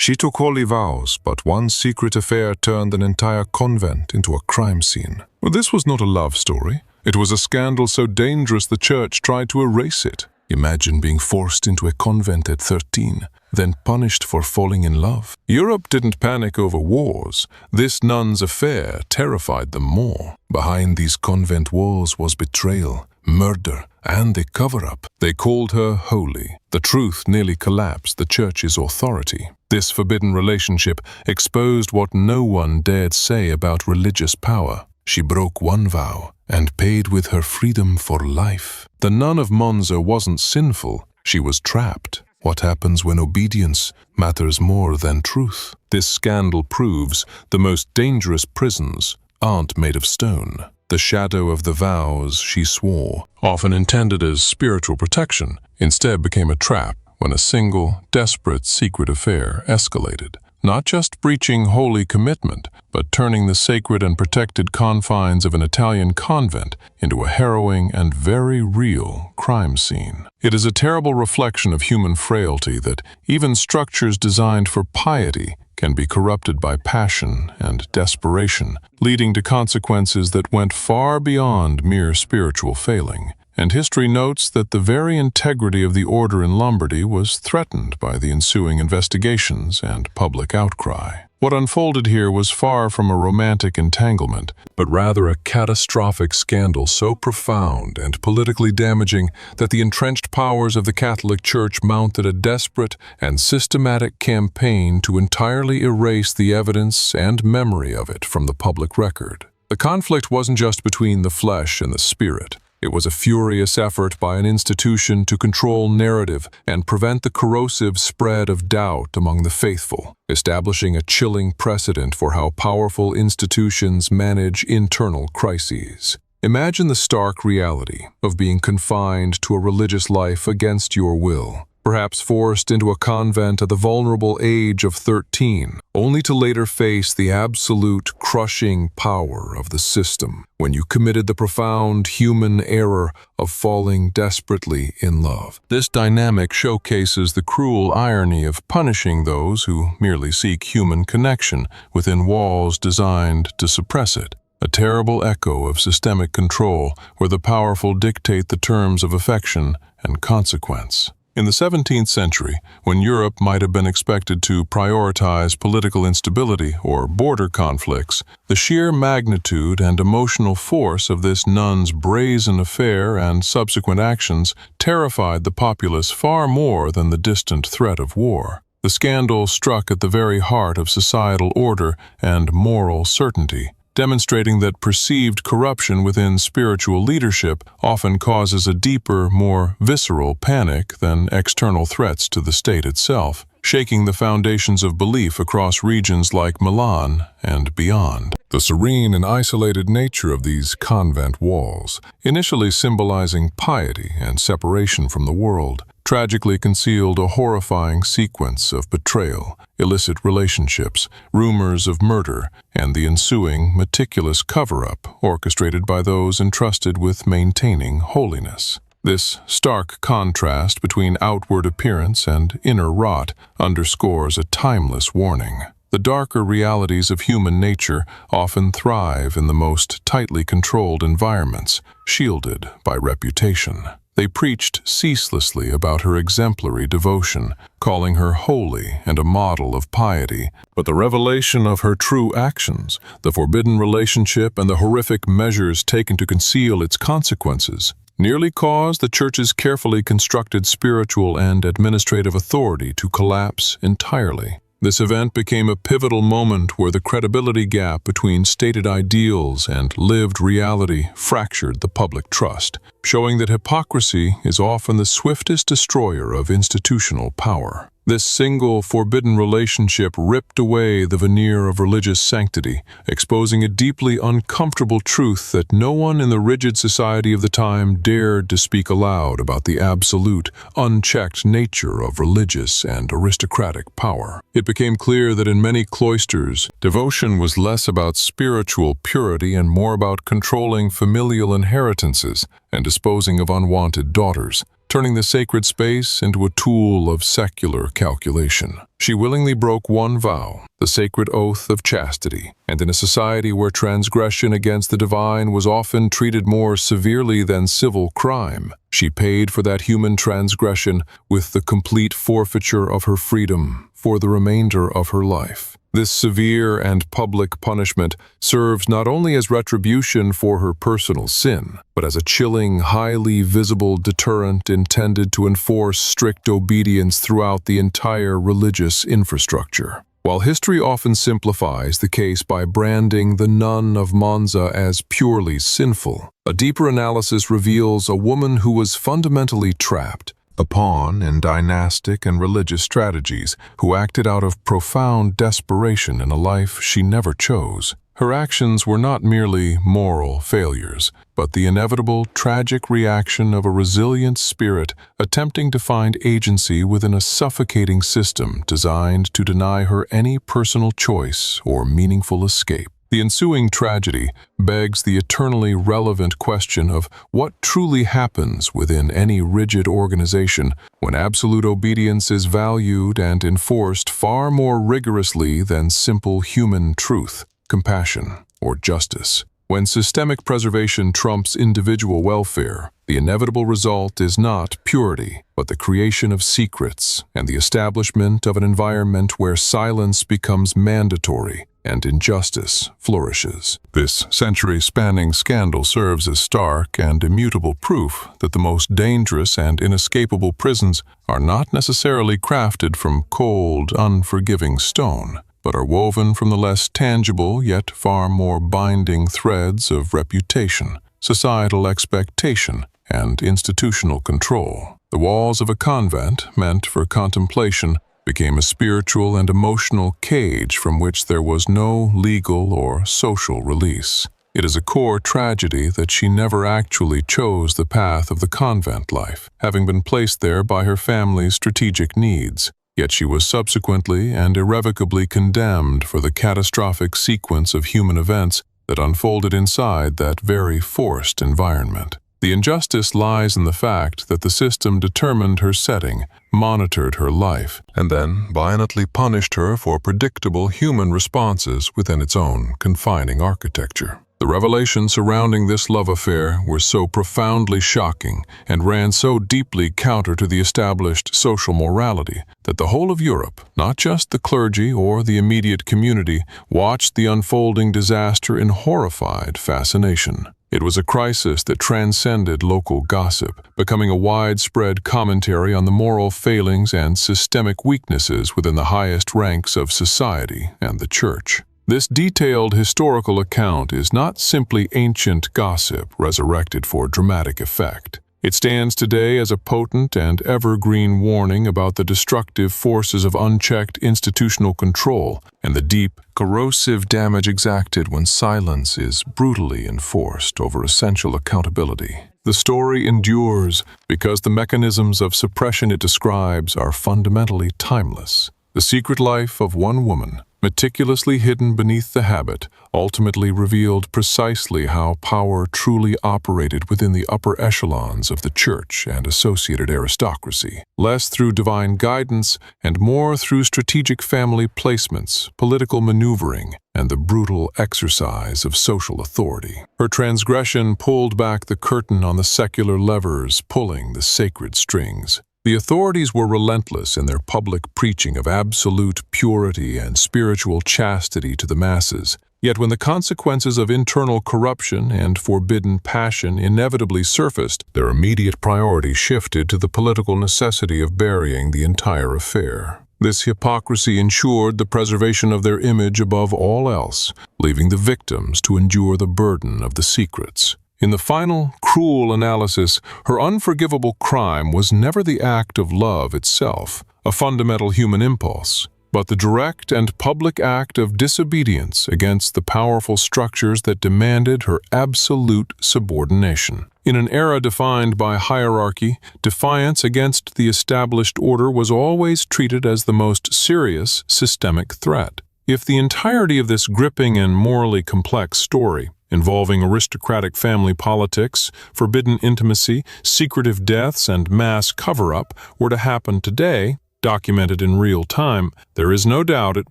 She took holy vows, but one secret affair turned an entire convent into a crime scene. Well, this was not a love story. It was a scandal so dangerous the church tried to erase it. Imagine being forced into a convent at 13, then punished for falling in love. Europe didn't panic over wars. This nun's affair terrified them more. Behind these convent walls was betrayal, murder, and a cover-up. They called her holy. The truth nearly collapsed the church's authority. This forbidden relationship exposed what no one dared say about religious power. She broke one vow and paid with her freedom for life. The Nun of Monza wasn't sinful. She was trapped. What happens when obedience matters more than truth? This scandal proves the most dangerous prisons aren't made of stone. The shadow of the vows she swore, often intended as spiritual protection, instead became a trap when a single, desperate, secret affair escalated. Not just breaching holy commitment, but turning the sacred and protected confines of an Italian convent into a harrowing and very real crime scene. It is a terrible reflection of human frailty that even structures designed for piety can be corrupted by passion and desperation, leading to consequences that went far beyond mere spiritual failing. And history notes that the very integrity of the order in Lombardy was threatened by the ensuing investigations and public outcry. What unfolded here was far from a romantic entanglement, but rather a catastrophic scandal so profound and politically damaging that the entrenched powers of the Catholic Church mounted a desperate and systematic campaign to entirely erase the evidence and memory of it from the public record. The conflict wasn't just between the flesh and the spirit. It was a furious effort by an institution to control narrative and prevent the corrosive spread of doubt among the faithful, establishing a chilling precedent for how powerful institutions manage internal crises. Imagine the stark reality of being confined to a religious life against your will, perhaps forced into a convent at the vulnerable age of 13, only to later face the absolute crushing power of the system when you committed the profound human error of falling desperately in love. This dynamic showcases the cruel irony of punishing those who merely seek human connection within walls designed to suppress it. A terrible echo of systemic control where the powerful dictate the terms of affection and consequence. In the 17th century, when Europe might have been expected to prioritize political instability or border conflicts, the sheer magnitude and emotional force of this nun's brazen affair and subsequent actions terrified the populace far more than the distant threat of war. The scandal struck at the very heart of societal order and moral certainty, demonstrating that perceived corruption within spiritual leadership often causes a deeper, more visceral panic than external threats to the state itself, shaking the foundations of belief across regions like Milan and beyond. The serene and isolated nature of these convent walls, initially symbolizing piety and separation from the world, tragically concealed a horrifying sequence of betrayal, illicit relationships, rumors of murder, and the ensuing meticulous cover-up orchestrated by those entrusted with maintaining holiness. This stark contrast between outward appearance and inner rot underscores a timeless warning. The darker realities of human nature often thrive in the most tightly controlled environments, shielded by reputation. They preached ceaselessly about her exemplary devotion, calling her holy and a model of piety. But the revelation of her true actions, the forbidden relationship, and the horrific measures taken to conceal its consequences nearly caused the Church's carefully constructed spiritual and administrative authority to collapse entirely. This event became a pivotal moment where the credibility gap between stated ideals and lived reality fractured the public trust, showing that hypocrisy is often the swiftest destroyer of institutional power. This single forbidden relationship ripped away the veneer of religious sanctity, exposing a deeply uncomfortable truth that no one in the rigid society of the time dared to speak aloud about the absolute, unchecked nature of religious and aristocratic power. It became clear that in many cloisters, devotion was less about spiritual purity and more about controlling familial inheritances and disposing of unwanted daughters. turning the sacred space into a tool of secular calculation. She willingly broke one vow, the sacred oath of chastity, and in a society where transgression against the divine was often treated more severely than civil crime, she paid for that human transgression with the complete forfeiture of her freedom for the remainder of her life. This severe and public punishment serves not only as retribution for her personal sin, but as a chilling, highly visible deterrent intended to enforce strict obedience throughout the entire religious infrastructure. While history often simplifies the case by branding the Nun of Monza as purely sinful, a deeper analysis reveals a woman who was fundamentally trapped, a pawn in dynastic and religious strategies, who acted out of profound desperation in a life she never chose. Her actions were not merely moral failures, but the inevitable, tragic reaction of a resilient spirit attempting to find agency within a suffocating system designed to deny her any personal choice or meaningful escape. The ensuing tragedy begs the eternally relevant question of what truly happens within any rigid organization when absolute obedience is valued and enforced far more rigorously than simple human truth, compassion, or justice. When systemic preservation trumps individual welfare, the inevitable result is not purity, but the creation of secrets and the establishment of an environment where silence becomes mandatory and injustice flourishes. This century-spanning scandal serves as stark and immutable proof that the most dangerous and inescapable prisons are not necessarily crafted from cold, unforgiving stone, but are woven from the less tangible yet far more binding threads of reputation, societal expectation, and institutional control. The walls of a convent, meant for contemplation, became a spiritual and emotional cage from which there was no legal or social release. It is a core tragedy that she never actually chose the path of the convent life, having been placed there by her family's strategic needs. Yet she was subsequently and irrevocably condemned for the catastrophic sequence of human events that unfolded inside that very forced environment. The injustice lies in the fact that the system determined her setting, monitored her life, and then violently punished her for predictable human responses within its own confining architecture. The revelations surrounding this love affair were so profoundly shocking and ran so deeply counter to the established social morality that the whole of Europe, not just the clergy or the immediate community, watched the unfolding disaster in horrified fascination. It was a crisis that transcended local gossip, becoming a widespread commentary on the moral failings and systemic weaknesses within the highest ranks of society and the Church. This detailed historical account is not simply ancient gossip resurrected for dramatic effect. It stands today as a potent and evergreen warning about the destructive forces of unchecked institutional control and the deep, corrosive damage exacted when silence is brutally enforced over essential accountability. The story endures because the mechanisms of suppression it describes are fundamentally timeless. The secret life of one woman, meticulously hidden beneath the habit, ultimately revealed precisely how power truly operated within the upper echelons of the Church and associated aristocracy, less through divine guidance and more through strategic family placements, political maneuvering, and the brutal exercise of social authority. Her transgression pulled back the curtain on the secular levers pulling the sacred strings. The authorities were relentless in their public preaching of absolute purity and spiritual chastity to the masses. Yet when the consequences of internal corruption and forbidden passion inevitably surfaced, their immediate priority shifted to the political necessity of burying the entire affair. This hypocrisy ensured the preservation of their image above all else, leaving the victims to endure the burden of the secrets. In the final, cruel analysis, her unforgivable crime was never the act of love itself, a fundamental human impulse, but the direct and public act of disobedience against the powerful structures that demanded her absolute subordination. In an era defined by hierarchy, defiance against the established order was always treated as the most serious systemic threat. If the entirety of this gripping and morally complex story, involving aristocratic family politics, forbidden intimacy, secretive deaths, and mass cover-up were to happen today, documented in real time, there is no doubt it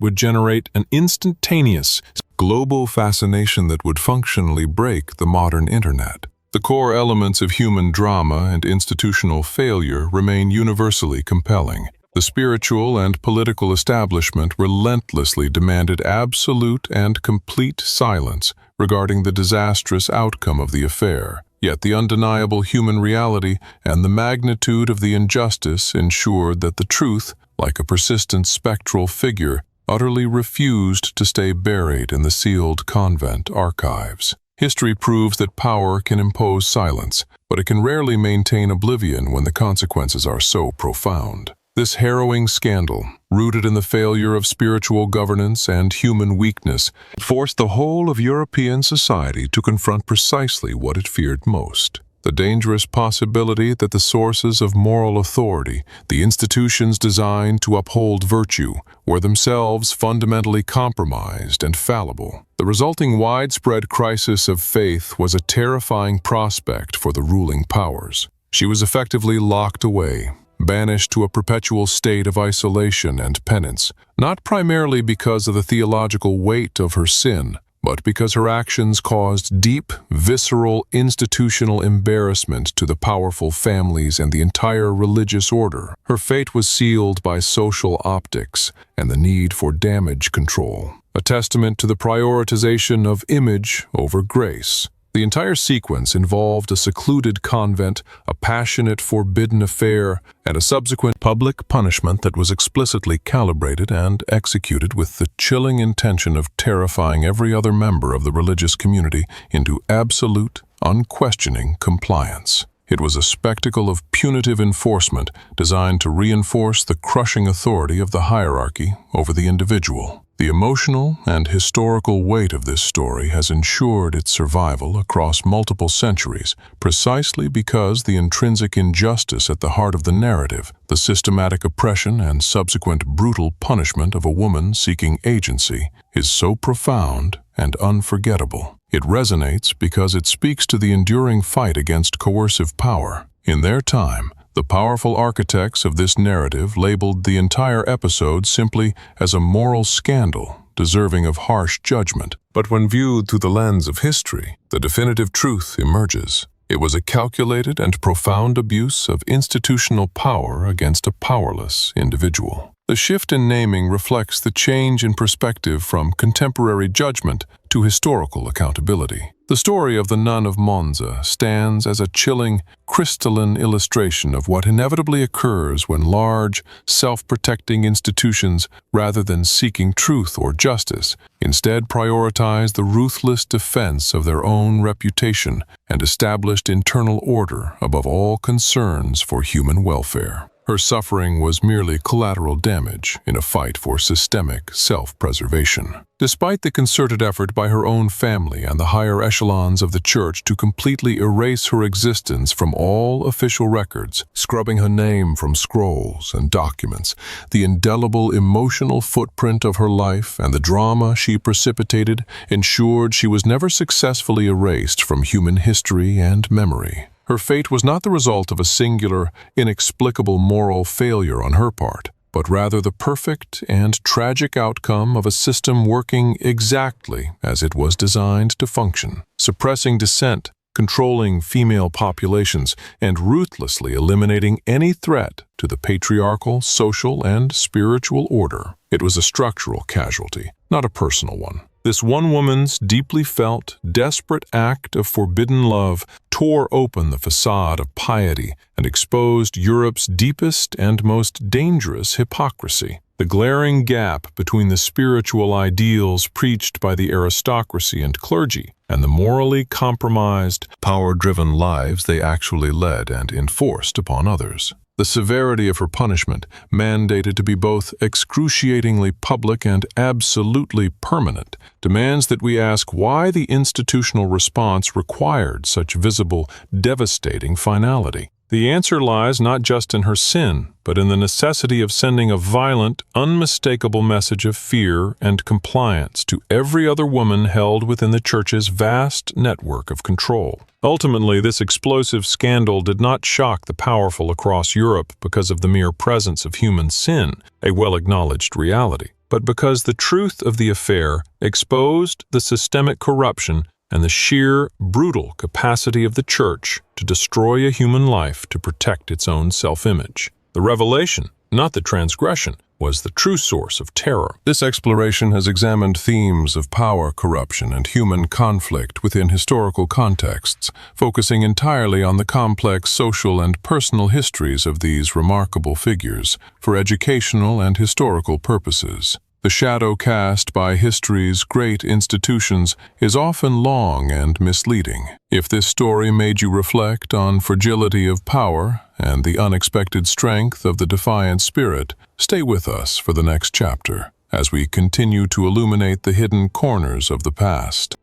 would generate an instantaneous global fascination that would functionally break the modern internet. The core elements of human drama and institutional failure remain universally compelling. The spiritual and political establishment relentlessly demanded absolute and complete silence regarding the disastrous outcome of the affair. Yet the undeniable human reality and the magnitude of the injustice ensured that the truth, like a persistent spectral figure, utterly refused to stay buried in the sealed convent archives. History proves that power can impose silence, but it can rarely maintain oblivion when the consequences are so profound. This harrowing scandal, rooted in the failure of spiritual governance and human weakness, forced the whole of European society to confront precisely what it feared most: the dangerous possibility that the sources of moral authority, the institutions designed to uphold virtue, were themselves fundamentally compromised and fallible. The resulting widespread crisis of faith was a terrifying prospect for the ruling powers. She was effectively locked away, banished to a perpetual state of isolation and penance, not primarily because of the theological weight of her sin, but because her actions caused deep, visceral, institutional embarrassment to the powerful families and the entire religious order. Her fate was sealed by social optics and the need for damage control, a testament to the prioritization of image over grace. The entire sequence involved a secluded convent, a passionate, forbidden affair, and a subsequent public punishment that was explicitly calibrated and executed with the chilling intention of terrifying every other member of the religious community into absolute, unquestioning compliance. It was a spectacle of punitive enforcement designed to reinforce the crushing authority of the hierarchy over the individual. The emotional and historical weight of this story has ensured its survival across multiple centuries, precisely because the intrinsic injustice at the heart of the narrative, the systematic oppression and subsequent brutal punishment of a woman seeking agency, is so profound and unforgettable. It resonates because it speaks to the enduring fight against coercive power. In their time, the powerful architects of this narrative labeled the entire episode simply as a moral scandal, deserving of harsh judgment. But when viewed through the lens of history, the definitive truth emerges. It was a calculated and profound abuse of institutional power against a powerless individual. The shift in naming reflects the change in perspective from contemporary judgment to historical accountability. The story of the Nun of Monza stands as a chilling, crystalline illustration of what inevitably occurs when large, self-protecting institutions, rather than seeking truth or justice, instead prioritize the ruthless defense of their own reputation and established internal order above all concerns for human welfare. Her suffering was merely collateral damage in a fight for systemic self-preservation. Despite the concerted effort by her own family and the higher echelons of the church to completely erase her existence from all official records, scrubbing her name from scrolls and documents, the indelible emotional footprint of her life and the drama she precipitated ensured she was never successfully erased from human history and memory. Her fate was not the result of a singular, inexplicable moral failure on her part, but rather the perfect and tragic outcome of a system working exactly as it was designed to function, suppressing dissent, controlling female populations, and ruthlessly eliminating any threat to the patriarchal, social, and spiritual order. It was a structural casualty, not a personal one. This one woman's deeply felt, desperate act of forbidden love tore open the facade of piety and exposed Europe's deepest and most dangerous hypocrisy. The glaring gap between the spiritual ideals preached by the aristocracy and clergy and the morally compromised, power-driven lives they actually led and enforced upon others. The severity of her punishment, mandated to be both excruciatingly public and absolutely permanent, demands that we ask why the institutional response required such visible, devastating finality. The answer lies not just in her sin, but in the necessity of sending a violent, unmistakable message of fear and compliance to every other woman held within the Church's vast network of control. Ultimately, this explosive scandal did not shock the powerful across Europe because of the mere presence of human sin, a well-acknowledged reality, but because the truth of the affair exposed the systemic corruption and the sheer, brutal capacity of the Church to destroy a human life to protect its own self-image. The revelation, not the transgression, was the true source of terror. This exploration has examined themes of power, corruption, and human conflict within historical contexts, focusing entirely on the complex social and personal histories of these remarkable figures for educational and historical purposes. The shadow cast by history's great institutions is often long and misleading. If this story made you reflect on fragility of power and the unexpected strength of the defiant spirit, stay with us for the next chapter as we continue to illuminate the hidden corners of the past.